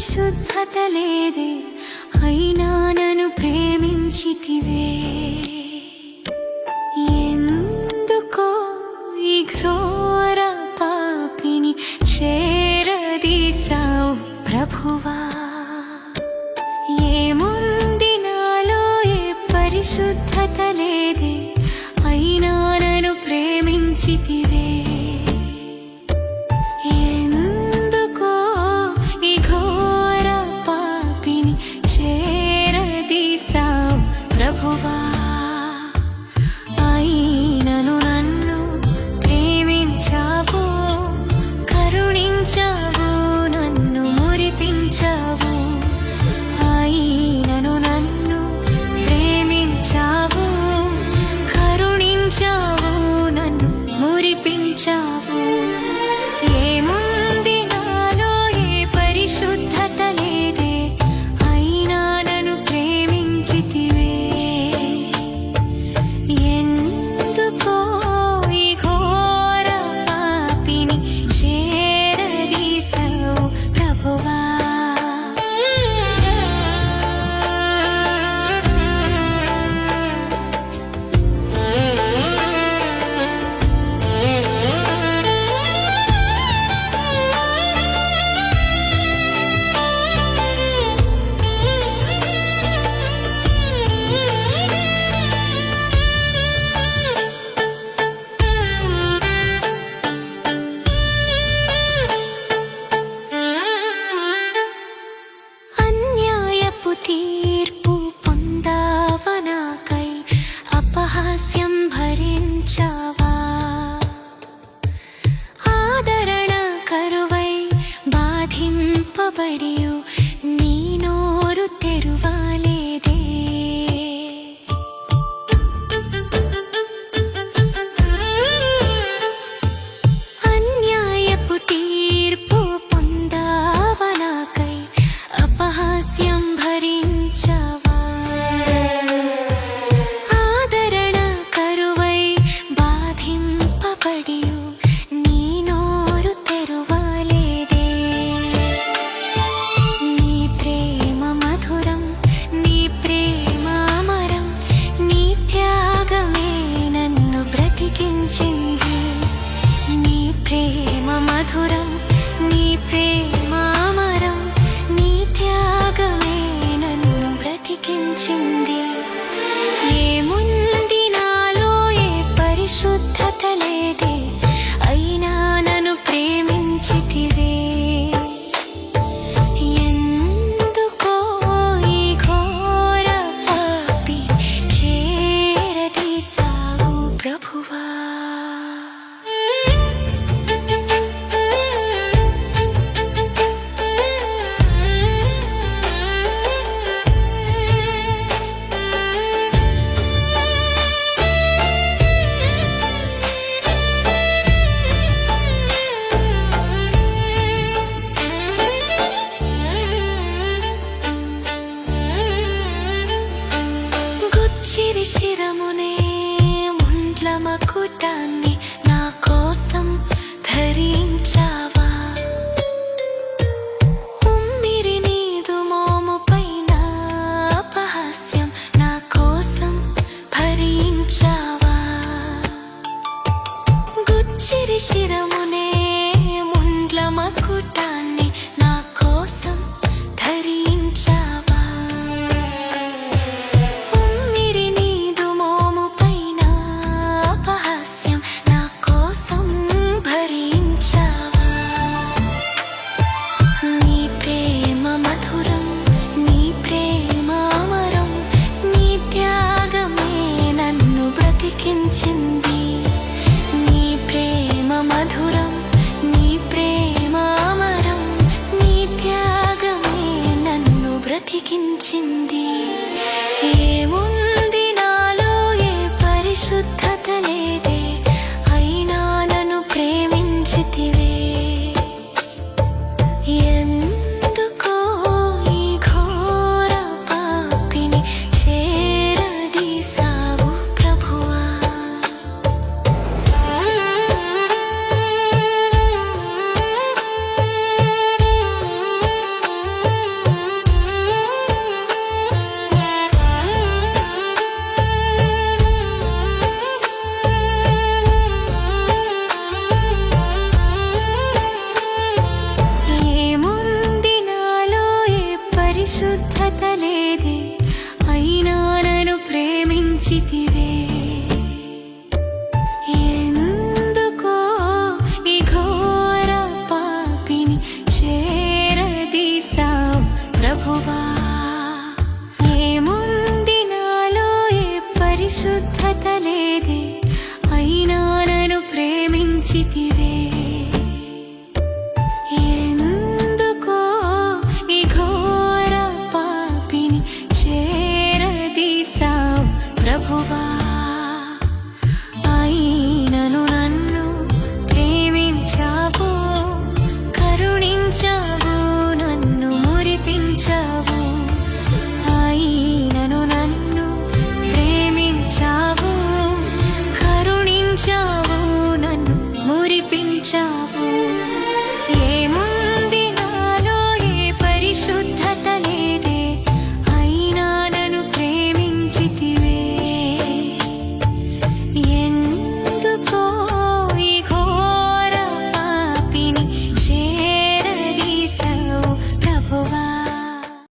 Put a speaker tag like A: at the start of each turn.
A: పరిశుద్ధత లేదే, అయినా నన్ను ప్రేమించితివే. ఎందుకో ఈ ఘోర పాపిని చేరదీశావు ప్రభువా. ఏముంది నాలో ఏ పరిశుద్ధత లేదే, అయినా నన్ను ప్రేమించితివే. ఎందుకో ఈ ఘోర పాపిని చేరదీశావు ప్రభువా. అయినను నన్ను ప్రేమించావు, కరుణించావు, నన్ను మురిపించావు. అయినను నన్ను ప్రేమించావు, కరుణించావు, నన్ను మురిపించావు. ఏముంది నాలో ఏ పరిశుద్ధత లేదే, అయినా నన్ను ప్రేమించితివే. ఎందుకో ఈ ఘోర పాపిని చేరదీశావు ప్రభువా. అన్యాయపు తీర్పు పొందావా నాకై, అపహాస్యం భరించావా. ఆదరణ కరువై బాధింపబడియు నీ నోరు తెరువలేదే. అన్యాయపు తీర్పు పొందావా నాకై, అపహాస్యం భరించావా. ఆదరణ కరువై బాధింపబడియు నీ నోరు తెరువలేదే. నీ ప్రేమ మధురం, నీ ప్రేమ అమరం, నీ త్యాగమే నన్ను బ్రతికించింది. నీ ప్రేమ మధురం, నీ ప్రేమ అమరం, నీ త్యాగమే నన్ను బ్రతికించింది. ఏముంది నాలో ఏ పరిశుద్ధత లేదే, అయినా నన్ను ప్రేమించితివే. ఎందుకో ఈ ఘోర పాపి చేరదీశావు ప్రభువా. గుచ్చిరి శిరమునే ముండ్ల మకుటాన్ని నా కోసం ధరించావా. ఉమ్మిరి నీదు మోముపైన అపహాస్యం నా కోసం భరించావా. గుచ్చిరి శిరమునే ముండ్ల మకుటాన్ని నా కోసం ధరించావా. ఉమ్మిరి నీదు మోముపైన అపహాస్యం నా కోసం భరించావా. నీ ప్రేమ మధురం, నీ ప్రేమ అమరం, నీ త్యాగమే నన్ను బ్రతికించింది. నీ ప్రేమ మధురం, నీ ప్రేమ అమరం, నీ త్యాగమే నన్ను బ్రతికించింది. ఏముంది నాలో ఏ పరిశుద్ధత లేదే, అయినా నన్ను ప్రేమించితివే. ఎందుకో ఈ ఘోర పాపిని చేరదీశావు ప్రభువా. పిలిచితివా